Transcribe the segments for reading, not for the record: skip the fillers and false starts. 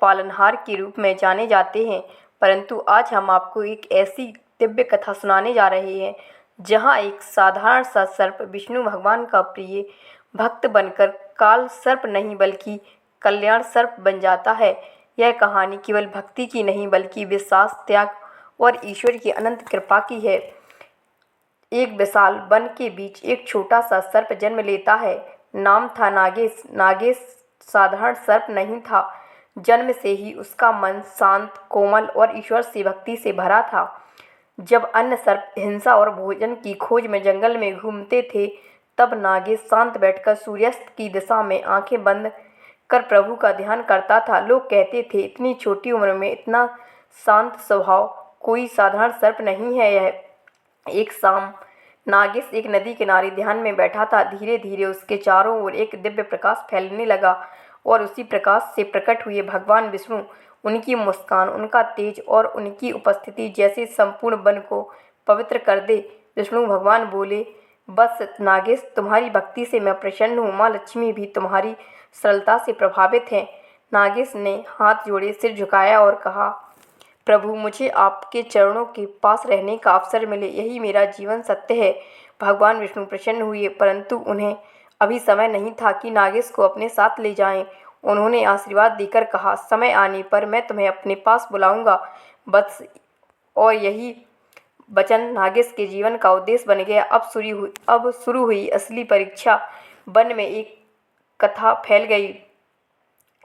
पालनहार के रूप में जाने जाते हैं। परंतु आज हम आपको एक ऐसी दिव्य कथा सुनाने जा रहे हैं जहां एक साधारण सा सर्प विष्णु भगवान का प्रिय भक्त बनकर काल सर्प नहीं बल्कि कल्याण सर्प बन जाता है। यह कहानी केवल भक्ति की नहीं बल्कि विश्वास, त्याग और ईश्वर की अनंत कृपा की है। एक विशाल वन के बीच एक छोटा सा सर्प जन्म लेता है। नाम था नागेश। नागेश साधारण सर्प नहीं था। जन्म से ही उसका मन शांत, कोमल और ईश्वर से भक्ति से भरा था। जब अन्य सर्प हिंसा और भोजन की खोज में जंगल में घूमते थे, तब नागेश शांत बैठकर सूर्यास्त की दिशा में आंखें बंद कर प्रभु का ध्यान करता था। लोग कहते थे, इतनी छोटी उम्र में इतना शांत स्वभाव, कोई साधारण सर्प नहीं है यह। एक शाम नागेश एक नदी किनारे ध्यान में बैठा था। धीरे धीरे उसके चारों ओर एक दिव्य प्रकाश फैलने लगा और उसी प्रकाश से प्रकट हुए भगवान विष्णु। उनकी मुस्कान, उनका तेज और उनकी उपस्थिति जैसे संपूर्ण वन को पवित्र कर दे। विष्णु भगवान बोले, बस नागेश, तुम्हारी भक्ति से मैं प्रसन्न हूँ। माँ लक्ष्मी भी तुम्हारी सरलता से प्रभावित हैं। नागेश ने हाथ जोड़े, सिर झुकाया और कहा, प्रभु, मुझे आपके चरणों के पास रहने का अवसर मिले, यही मेरा जीवन सत्य है। भगवान विष्णु प्रसन्न हुए, परंतु उन्हें अभी समय नहीं था कि नागेश को अपने साथ ले जाएं। उन्होंने आशीर्वाद देकर कहा, समय आने पर मैं तुम्हें अपने पास बुलाऊंगा। बस, और यही वचन नागेश के जीवन का उद्देश्य बन गया। अब शुरू हुई असली परीक्षा। वन में एक कथा फैल गई।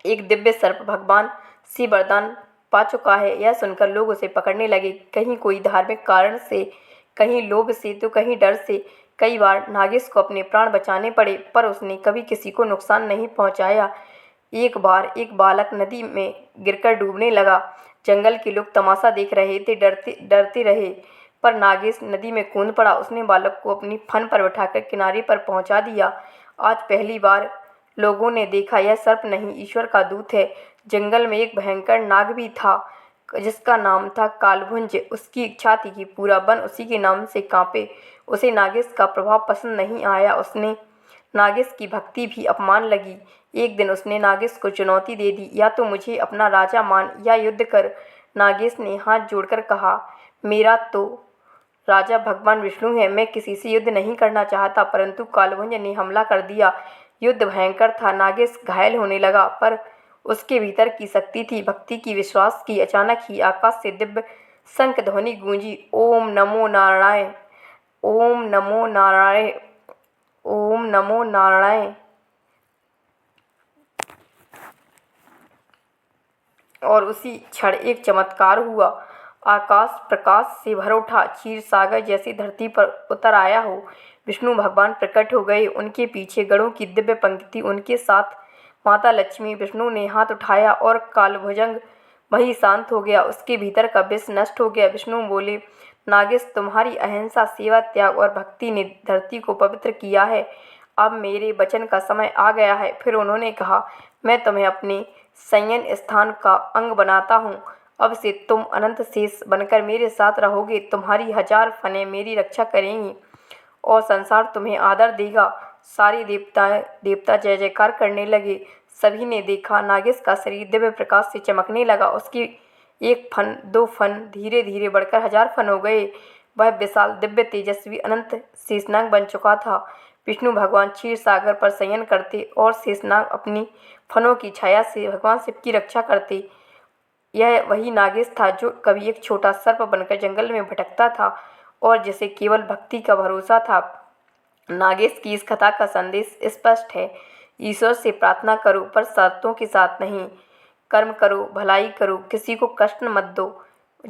एक दिव्य सर्प भगवान से वरदान पा चुका है। यह सुनकर लोग उसे पकड़ने लगे, कहीं कोई धार्मिक कारण से, कहीं लोभ से, तो कहीं डर से। कई बार नागेश को अपने प्राण बचाने पड़े, पर उसने कभी किसी को नुकसान नहीं पहुंचाया। एक बार एक बालक नदी में गिरकर डूबने लगा। जंगल के लोग तमाशा देख रहे थे, डरते डरते रहे, पर नागेश नदी में कूद पड़ा। उसने बालक को अपनी फन पर बैठाकर किनारे पर पहुंचा दिया। आज पहली बार लोगों ने देखा, यह सर्प नहीं, ईश्वर का दूत है। जंगल में एक भयंकर नाग भी था जिसका नाम था कालभुंज। उसकी इच्छा थी कि पूरा वन उसी के नाम से कांपे। उसे नागेश का प्रभाव पसंद नहीं आया। उसने नागेश की भक्ति भी अपमान लगी। एक दिन उसने नागेश को चुनौती दे दी, या तो मुझे अपना राजा मान या युद्ध कर। नागेश ने हाथ जोड़कर कहा, मेरा तो राजा भगवान विष्णु है, मैं किसी से युद्ध नहीं करना चाहता। परंतु कालभुंज ने हमला कर दिया। युद्ध भयंकर था। नागेश घायल होने लगा, पर उसके भीतर की शक्ति थी, भक्ति की, विश्वास की। अचानक ही आकाश से दिव्य शंख ध्वनि गूंजी, ओम नमो नारायण, ओम नमो नारायण, ओम नमो नारायण। और उसी क्षण एक चमत्कार हुआ। आकाश प्रकाश से भर उठा, क्षीर सागर जैसी धरती पर उतर आया हो। विष्णु भगवान प्रकट हो गए। उनके पीछे गरुड़ की दिव्य पंक्ति, उनके साथ माता लक्ष्मी। विष्णु ने हाथ उठाया और कालभुजंग वहीं शांत हो गया। उसके भीतर का विष नष्ट हो गया। विष्णु बोले, नागेश, तुम्हारी अहिंसा, सेवा, त्याग और भक्ति ने धरती को पवित्र किया है। अब मेरे वचन का समय आ गया है। फिर उन्होंने कहा, मैं तुम्हें अपने शयन स्थान का अंग बनाता हूँ। अब से तुम अनंत शेष बनकर मेरे साथ रहोगे। तुम्हारी 1000 फनें मेरी रक्षा करेंगी और संसार तुम्हें आदर देगा। सारे देवता जय जयकार करने लगे। सभी ने देखा, नागेश का शरीर दिव्य प्रकाश से चमकने लगा। उसकी 1 फन, 2 फन, धीरे धीरे बढ़कर 1000 फन हो गए। वह विशाल, दिव्य, तेजस्वी अनंत शेषनाग बन चुका था। विष्णु भगवान क्षीर सागर पर शयन करते और शेषनाग अपनी फनों की छाया से भगवान शिव की रक्षा करते। यह वही नागेश था जो कभी एक छोटा सर्प बनकर जंगल में भटकता था और जिसे केवल भक्ति का भरोसा था। नागेश की इस कथा का संदेश स्पष्ट है, ईश्वर से प्रार्थना करो, पर शर्तों के साथ नहीं। कर्म करो, भलाई करो, किसी को कष्ट मत दो।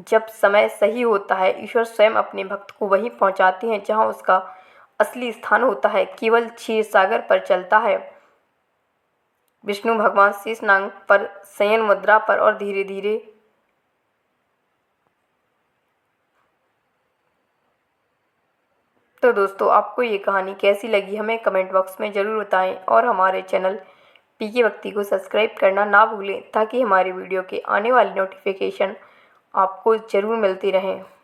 जब समय सही होता है, ईश्वर स्वयं अपने भक्त को वहीं पहुंचाते हैं जहां उसका असली स्थान होता है। केवल क्षीर सागर पर चलता है। विष्णु भगवान शेषनाग पर शयन मुद्रा पर और धीरे धीरे तो दोस्तों, आपको ये कहानी कैसी लगी हमें कमेंट बॉक्स में ज़रूर बताएं और हमारे चैनल पीके भक्ति को सब्सक्राइब करना ना भूलें ताकि हमारे वीडियो के आने वाली नोटिफिकेशन आपको ज़रूर मिलती रहें।